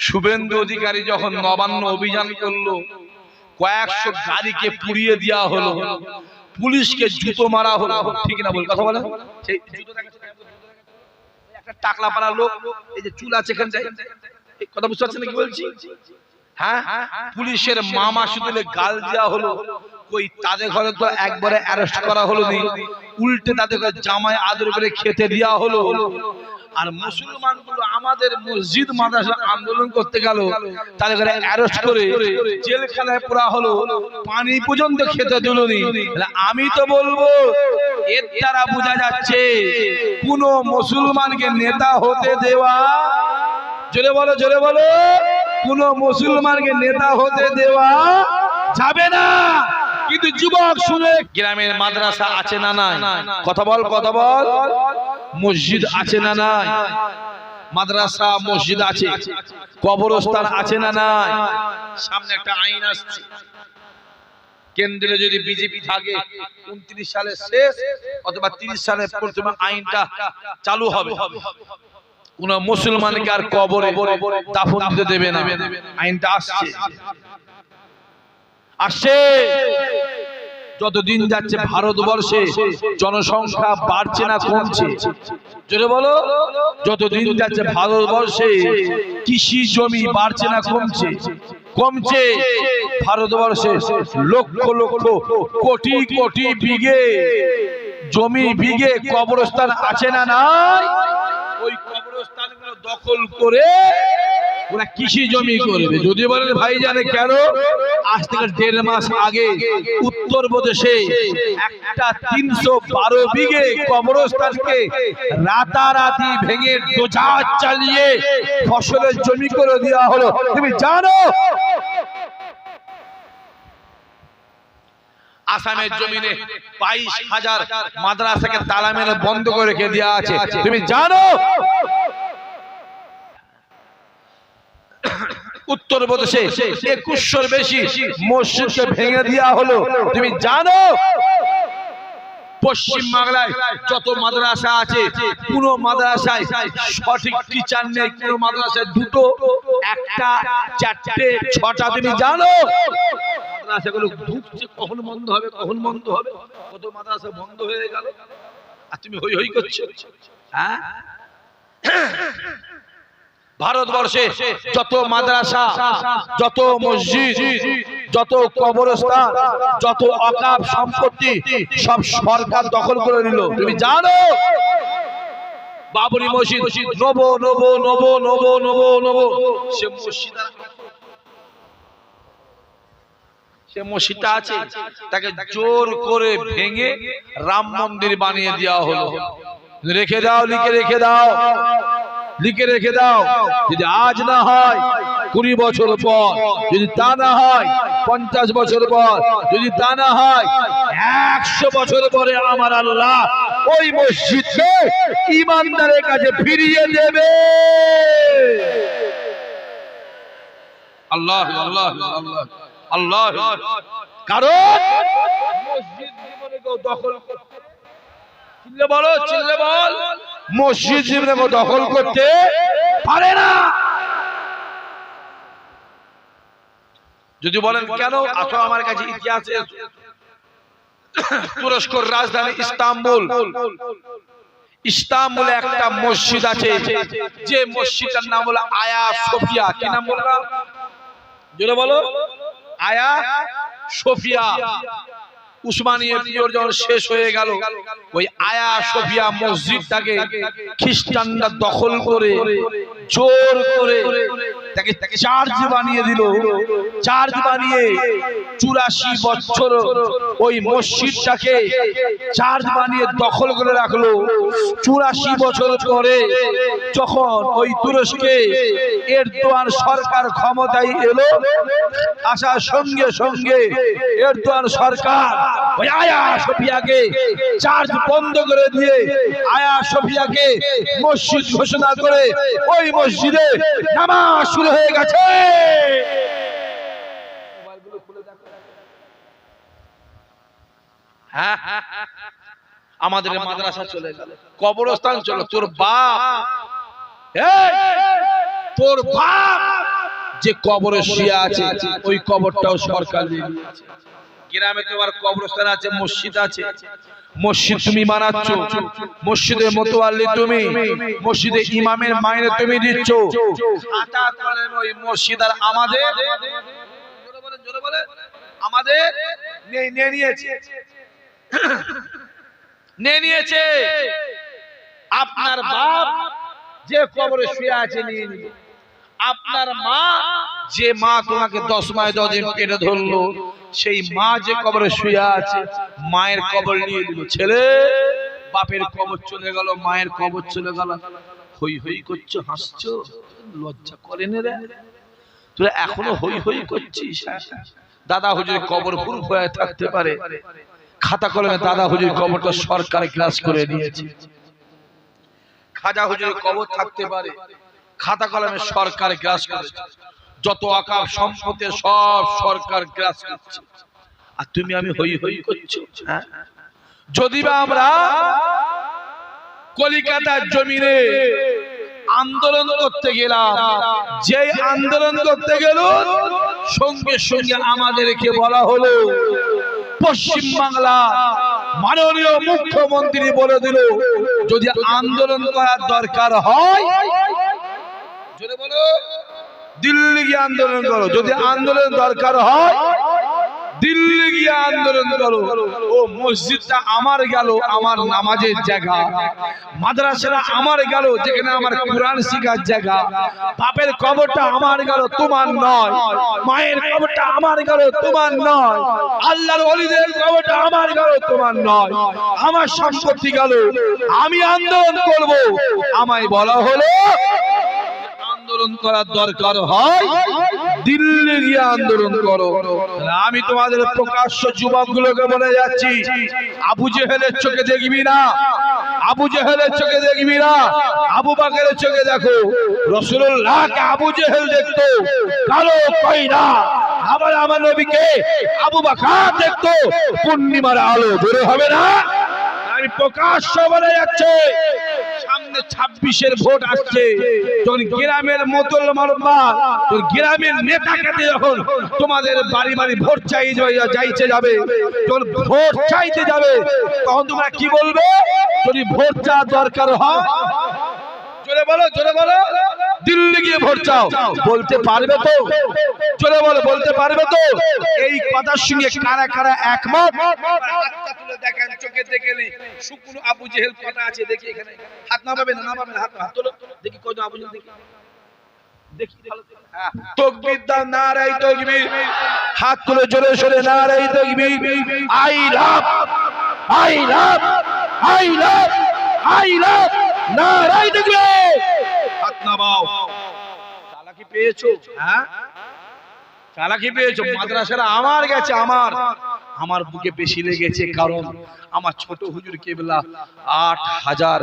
শুভেন্দু অধিকারী যখন নবান্ন অভিযান করলো, কয়েকশো গাড়িকে পুড়িয়ে দেওয়া হলো, পুলিশকে জুতো মারা হলো, ঠিক না বল কথা বলে? সেই জুতো একটা টাকলা পাড়া লোক, এই যে চুল আছে এখানটায়, কথা বুঝতে পারছেন কি বলছি? হ্যাঁ, পুলিশের মামা শুধু গাল দেওয়া হলো, কই তাদের ঘরে তো একবারে অ্যারেস্ট করা হলো নি, উল্টে তাদের জামাই আদর করে খেতে দেওয়া হলো। আর মুসলমানগুলো আমাদের মসজিদ মাদ্রাসা আন্দোলন করতে গেল, তাদের ঘরে অ্যারেস্ট করে জেলখানায় পোড়া হলো, পানি পর্যন্ত খেতে দিলনি। আমি তো বলবো এর দ্বারা বোঝা যাচ্ছে কোন মুসলমানকে নেতা হতে দেওয়া, জোরে বলো জোরে বলো, কোন মুসলমানকে নেতা হতে দেওয়া যাবে না। কিন্তু যুবক শুনে, গ্রামের মাদ্রাসা আছে না নাই? কথা বল কথা বল। মসজিদ আছে না নাই? মাদ্রাসা মসজিদ আছে। কবরস্থান আছে না নাই? সামনে একটা আইন আসছে, কেন্দ্রে যদি বিজেপি থাকে 29 সালে শেষ অথবা 30 সালে প্রথমে আইনটা চালু হবে, কোন মুসলমানকে আর কবরে দাফন দিতে দেবে না। আইনটা আসছে আসছে। যতদিন যাচ্ছে ভারতবর্ষে জনসংখ্যা বাড়ছে না কমছে? জোরে বলো। যতদিন যাচ্ছে ভারতবর্ষে কৃষি জমি বাড়ছে না কমছে? কমছে। ভারতবর্ষে লক্ষ লক্ষ কোটি কোটি বিঘে জমি, বিঘে কবরস্থান আছে না নাই? ওই কবরস্থানগুলো দখল করে ওরা কৃষি জমি করবে। যদি বলেন ভাই জানে কেন? আজ থেকে 1.5 মাস আগে উত্তরপ্রদেশে একটা 312 বিঘে কবরস্থানকে রাতারাতি ভেঙে ডোজার চালিয়ে ফসলের জমি করে দেওয়া হলো। তুমি জানো আসামের জমিনে 22,000 মাদ্রাসাকে তালা মেরে বন্ধ করে রেখে দেওয়া আছে? তুমি জানো উত্তরপ্রদেশে 2100-র বেশি মসজিদকে ভেঙে দেওয়া হলো? তুমি জানো পশ্চিম বাংলায় যত মাদ্রাসা আছে কোন মাদ্রাসায় সঠিক টিচার নেই, কোন মাদ্রাসায় 2টো, 1টা, 4টে, 6টা? তুমি জানো মাদ্রাসাগুলো ঢুকছে, কখন বন্ধ হবে কখন বন্ধ হবে? কত মাদ্রাসা বন্ধ হয়ে গেল, আর তুমি হই হই করছো। হ্যাঁ, ভারতবর্ষে যত মাদ্রাসা, যত মসজিদ, যত কবরস্থান, যত অকাফ সম্পত্তি সব সরকার দখল করে নিল। তুমি জানো বাবরি মসজিদ নবো নবো নবো নবো নবো নবো, সে মসজিদটা আছে, তাকে জোর করে ভেঙে রাম মন্দির বানিয়ে দেওয়া হলো। রেখে দাও, লিখে রেখে দাও, লিখে রেখে দাও। যদি আজ না হয় 20 বছর পর, যদি তা না হয় 50 বছর পর, যদি তা না হয় 100 বছর পরে আমার আল্লাহ ওই মসজিদকে ঈমানদারের কাছে ফিরিয়ে দেবে। আল্লাহ আল্লাহ আল্লাহ আল্লাহ। কারণ মসজিদ জীবনে কেউ দখল করতে, চিল্লে বলো চিল্লে বল, মসজিদ জীবনে কেউ দখল করতে পারে না। যদি বলেন কেন, আসো আমার কাছে ইতিহাসে। তুরস্কের রাজধানী ইস্তাম্বুল, ইস্তাম্বুলে একটা মসজিদ আছে, যে মসজিদটার নাম হলো আয়া সোফিয়া। কি নাম বললাম? জোরে বলো। আয়া সোফিয়া। উসমানীয় পিরিয়ড যখন শেষ হয়ে গেল, ওই আয়া সোফিয়া মসজিদটাকে খ্রিস্টানরা দখল করে জোর করে তাকে চার্চ বানিয়ে দিল। চার্চ বানিয়ে 84 বছর ওই মসজিদটাকে চার্চ বানিয়ে দখল করে রাখলো। 84 বছর পরে যখন ওই তুরস্কে এরদোয়ান সরকার ক্ষমতায় এলো, আসার সঙ্গে সঙ্গে এরদোয়ান সরকার ওই আয়া সোফিয়াকে চার্চ বন্ধ করে দিয়ে আয়া সোফিয়াকে মসজিদ ঘোষণা করে ওই মসজিদে নামাজ শুরু হয়ে গেছে। হ্যাঁ, আমাদের মাদ্রাসা চলে গেল, কবরস্থান চলো। তোর বাপ, তোর বাপ যে কবরে শুয়ে আছে ওই কবরটাও সরকার দিয়ে দিয়েছে। গ্রামে তোমার কবরস্থান আছে, মসজিদ আছে, মসজিদ তুমি বানাচ্ছ, মসজিদের মোতাওয়াল্লি তুমি, মসজিদে ইমামের মাইনে তুমি দিচ্ছ, খাতা কলমে ওই মসজিদ আর আমাদের জোরে বলে আমাদের নিয়ে নিয়েছে। আপনার বাপ যে কবরে শুয়ে আছে নিয়ে নিল, আপনার মা যে মা তোমাকে 10 মাস 10 দিন পেটে ধরলো সেই মা যে কবরে শুয়ে আছে মায়ের কবর নিয়ে নিল। ছেলে বাপের কবর চলে গেল, মায়ের কবর চলে গেল, হই হই করছো, হাসছো, লজ্জা করে না রে? তোরা এখনো হই হই করছিস? দাদা হুজুরের কবর পুরো হয়ে থাকতে পারে, খাতা কলমে দাদা হুজুরের কবরটা সরকার গ্রাস করে নিয়েছে। খাজা হুজুরের কবর থাকতে পারে, খাতা কলমে সরকার গ্রাস করেছে। যত আকার সম্পত্তি সব সরকার গ্রাস করছে, আর তুমি আমি হই হই করছো। যদি বা আমরা কলিকাতার জমিনে আন্দোলন করতে গেলাম, যে আন্দোলন করতে গেল সঙ্গে সঙ্গে আমাদেরকে বলা হলো, পশ্চিম বাংলা মাননীয় মুখ্যমন্ত্রী বলে দিল যদি আন্দোলন করার দরকার হয় জোরে বলো দিল্লি গিয়ে আন্দোলন করো, যদি আন্দোলন দরকার হয় দিল্লি গিয়ে আন্দোলন করো। ও মসজিদটা আমার গেল, আমার নামাজের জায়গা, মাদ্রাসাটা আমার গেল, যেখানে আমার কোরআন শিখার জায়গা, বাপের কবরটা আমার গেল, তোমার নয়, মায়ের কবরটা আমার গেল, তোমার নয়, আল্লাহর ওলিদের কবরটা আমার গেল, তোমার নয়, আমার সম্পত্তি গেল, আমি আন্দোলন করব। আমায় বলা হলো আন্দোলন করার দরকার হয় দিল্লি গিয়ে আন্দোলন করো। আমি তোমাদের প্রকাশ্য যুবকগুলোকে বলে যাচ্ছি, আবু জেহেলের চোখে দেখবি না, আবু জেহেলের চোখে দেখবি না, আবু বকরের চোখে দেখো। রাসূলুল্লাহকে আবু জেহেল দেখতো কালো কয়লা, আবার আমার নবীকে আবু বকর দেখতো পূর্ণিমার আলো। জোরে হবে না? আমি প্রকাশ্য বলে যাচ্ছে, সামনে 26-এর ভোট আসছে, যখন গ্রামের মতল মারবা, তোর গ্রামের নেতা কাটে যখন তোমাদের বাড়ি বাড়ি ভোট চাইতে যাবে, যখন ভোট চাইতে যাবে তখন তোমরা কি বলবে? যদি ভোট চাওয়ার দরকার হয় জোরে বলো, জোরে বলো, দিল্লি গিয়ে ভোট চাও, বলতে পারবে তো? জোরে বলো, বলতে পারবে তো? এই কথার সঙ্গে কারা কারা একমত? হাতটা তুলে দেখেন, চোখে দেখেলি শুকনো আবু জেহেল কটা আছে দেখি এখানে। হাত না পাবেন, না পাবেন, হাত তোলো দেখি কত আবু জেহেল দেখি, দেখি ভালো। তাকবীর দাও, নারায়ে তাকবীর, হাত তুলে জোরে জোরে নারায়ে তাকবীর। I love, I love, I love, I love, নারায়ে তাকবীর। হাত নামাও। চালাকি পেয়েছো? হ্যাঁ চালাকি পেয়েছো। মাদ্রাসাটা আমার গেছে, আমার বুকে বেশি লেগেছে, কারণ আমার ছোট হুজুর কেবলা 8000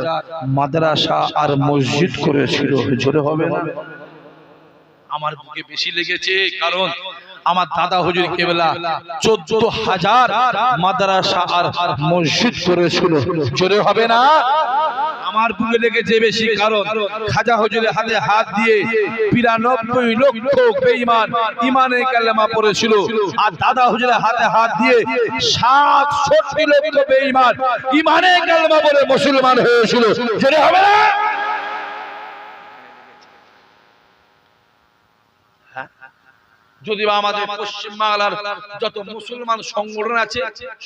মাদ্রাসা আর মসজিদ করেছিল। জোরে হবে না? আমার বুকে বেশি লেগেছে কারণ আমার দাদা হুজুর কেবলা 14000 মাদ্রাসা আর মসজিদ করেছিল। জোরে হবে না? আমার বুকে লেগেছে বেশি কারণ খাজা হুজুরের হাতে হাত দিয়ে 92 লক্ষ বেঈমান ঈমানে কালেমা পড়েছিল, আর দাদা হুজুরের হাতে হাত দিয়ে 67 লক্ষ বেঈমান ঈমানে কালেমা পড়ে মুসলমান হয়েছিল। জোরে হবে না? যদি আমাদের পশ্চিম বাংলার যত মুসলমান সংগঠন আছে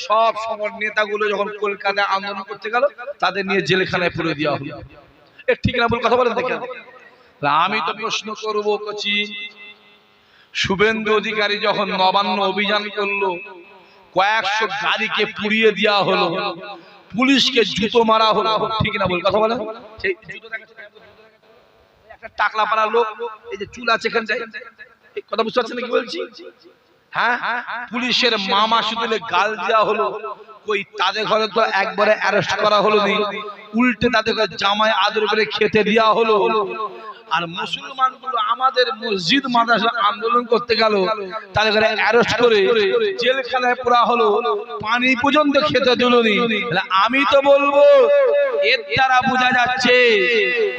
সব সংগঠন নেতাগুলো যখন কলকাতায় আন্দোলন করতে গেল তাদের নিয়ে জেলখানায় পুরে দেওয়া হলো। এর ঠিক না ভুল কথা বলেন দেখেন। আমি তো প্রশ্ন করব, কচি শুভেন্দু অধিকারী যখন নবান্ন অভিযান করলো, কয়েকশো গাড়িকে পুড়িয়ে দেওয়া হলো, পুলিশকে জুতো মারা হলো, ঠিক না ভুল কথা বলেন? সেই জুতো একটা টাকলা পাড়া লোক, এই যে চুল আছে এখানে কথা বুঝতে পারছেন কি বলছি? হ্যাঁ, পুলিশের মামা শুধু গাল দেওয়া হলো, কই তাদের ঘরে তো একবারে অ্যারেস্ট করা হলো নি, উল্টে তাদের জামায় আদর করে খেতে দেওয়া হলো। আর মুসলমানগুলো আমাদের মসজিদ মাদ্রাসা আন্দোলন করতে গেল, তাদের ঘরে অ্যারেস্ট করে জেলখানায় পোড়া হলো, পানি পর্যন্ত খেতে দিল নি। আমি তো বলবো এর দ্বারা বোঝা যাচ্ছে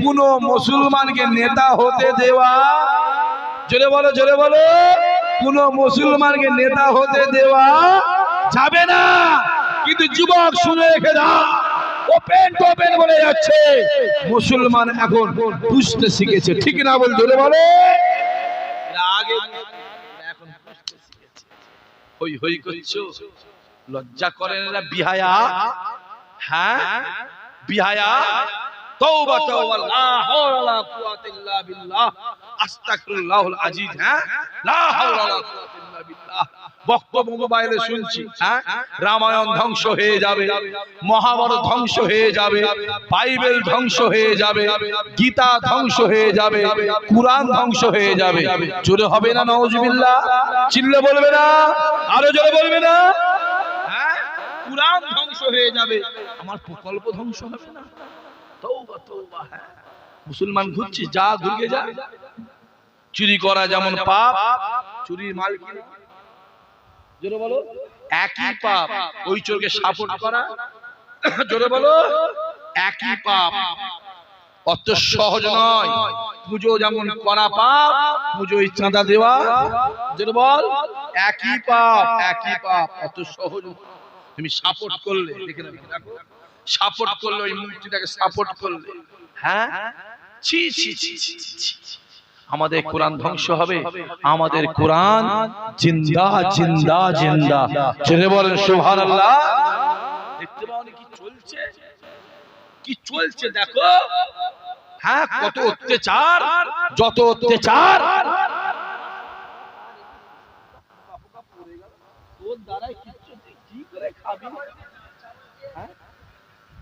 কোন মুসলমানকে নেতা হতে দেওয়া জোরে বলো কোন মুসলমানকে নেতা হতে দেওয়া যাবে না। কিন্তু যুবক শুনে রেখে দাও, ওপেন টোপেন বলে যাচ্ছে, মুসলমান এখন বুঝতে শিখেছে, ঠিক না বল? জোরে বলো। আগে এখন বুঝতে শিখেছে। হই হই করছো, লজ্জা করেন না? বিহায়া, হ্যাঁ বিহায়া। তওবা তওবা, লা হাওলা ওয়ালা কুওয়াতা ইল্লা বিল্লাহ, আস্তাগফিরুল্লাহুল আজিজ। হ্যাঁ, লা হাওলা ওয়ালা কুওয়াতা ইল্লা বিল্লাহ। বক্তব্য মোবাইলে শুনছি, হ্যাঁ, রামায়ণ ধ্বংস হয়ে যাবে, মহাভারত ধ্বংস হয়ে যাবে, বাইবেল ধ্বংস হয়ে যাবে, গীতা ধ্বংস হয়ে যাবে, কুরআন ধ্বংস হয়ে যাবে। জোরে হবে না নাউজুবিল্লাহ? চিল্লে বলবে না? আরো জোরে বলবে না? হ্যাঁ, কুরআন ধ্বংস হয়ে যাবে, আমার প্রকল্প ধ্বংস হবে না? তওবা তওবা। হ্যাঁ, মুসলমান ঘুরছি, যা ঘুরে যা। চুরি করা যেমন পাপ, চুরির মাল কিনা জোরে বলো একই পাপ। ওই চোরকে সাপোর্ট করা, জোরে বলো, একই পাপ। অত সহজ নয়। পুজো যেমন করা পাপ, পুজোয় চাঁদা দেওয়া, জোরে বল, একই পাপ, একই পাপ। অত সহজ। তুমি সাপোর্ট করলে, দেখে দেখো, সাপোর্ট করলে, ওই মূর্তিটাকে সাপোর্ট করলে, হ্যাঁ, ছি ছি ছি ছি। আমাদের কোরআন ধ্বংস হবে, আমাদের কোরআন জিন্দা জিন্দা জিন্দা। জোরে বলেন সুবহানাল্লাহ। দেখতে পাওনি কি চলছে? কি চলছে দেখো। হ্যাঁ, কত অত্যাচার, যত অত্যাচার। তোর দ্বারাই কি করে খাবি? হ্যাঁ,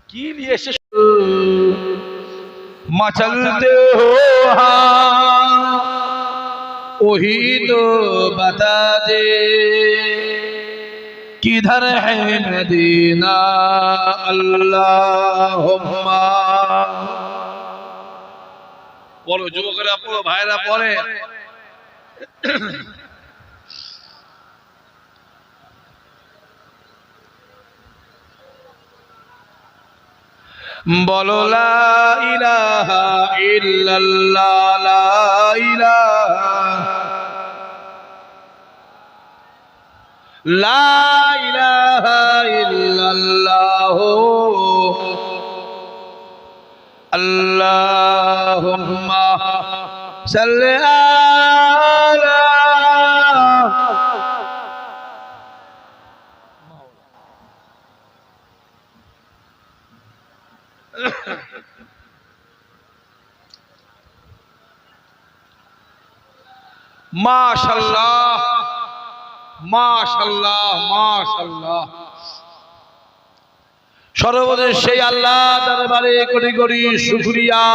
কি নিয়ে এসে मचलते हो वही तो बता दे, किधर है मदीना अल्लाहुम्मा। बोलो যুবকরা, পড়ো, ভাইরা পড়ে। বলো লা ইলাহা ইল্লাল্লাহ, লা ইলাহা, লা ইলাহা ইল্লাল্লাহ, আল্লাহুম্মা সাল্লি আলা। মাশাআল্লাহ মাশাআল্লাহ মাশাআল্লাহ। সর্বদা সেই আল্লাহ দরবারে কোটি কোটি শুকরিয়া,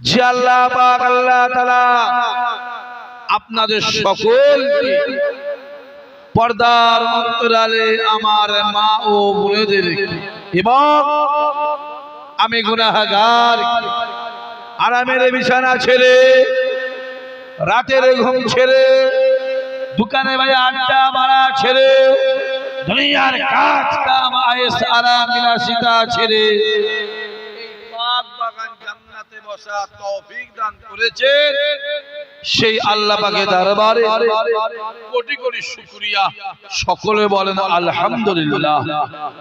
যে আল্লাহ পাক আল্লাহ তাআলা আপনাদের সকলকে পর্দার অন্তরালে আমার মা ও বোনেদের এবং আমি গুনাহগার আরামের বিছানা ছেড়ে, রাতের ঘুম ছেড়ে, দোকানে ভাই আড্ডা মারা ছেড়ে, দুনিয়ার কাজ কাম আয়েশ আরাম বিলাসিতা ছেড়ে পাক বাগান জান্নাতে বসা তৌফিক দান করেছেন সেই আল্লাহ পাকের দরবারে কোটি কোটি শুকরিয়া। সকলে বলেন আলহামদুলিল্লাহ।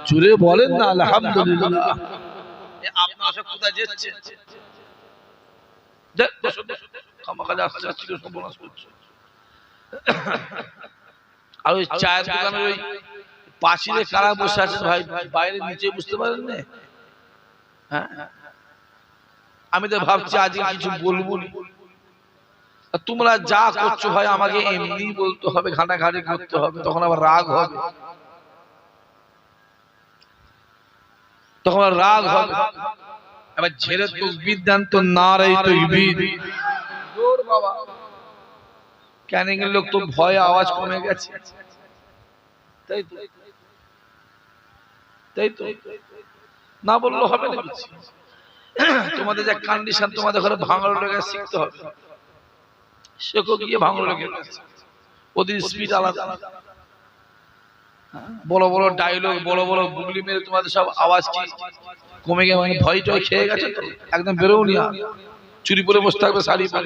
জোরে বলেন না আলহামদুলিল্লাহ। আপনারা সব কোথায় যাচ্ছেন? আর ওই চায়ের দোকানের ওই পাঁচিলে কারা বসে আছে ভাই, বাইরে নিচে বুঝতে পারেন না? হ্যাঁ, আমি তো ভাবছি আজকে কিছু বলবো না। তোমরা যা করছো ভাই আমাকে এমনি বলতে হবে, ঘাটাঘাটি করতে হবে, তখন আবার রাগ হবে, তখন রাগ হবে। এবার ছেড়ে তাকবীর দেন তো, নারায়ে তাকবীর। জোর বাবা, ক্যানিং এর লোক তো ভয়ে আওয়াজ কমে গেছে, তাই তো, তাই তো, না বললে হবে না কিছু। তোমাদের যে কন্ডিশন, তোমাদের ঘরে ভাঙড় লেগে শিখতে হবে। শেখো গিয়ে ভাঙড় লেগে, ওদের স্পিড আলাদা, বড় বড় ডায়লগ, বড় বড় বুগলি মেরে তোমাদের সব আওয়াজ কি কমে গেছে, মানে ভয় টয় খেয়ে গেছে তো, একদম বেরোও নি। চুরি পরে বসে থাকবে শাড়ি পরে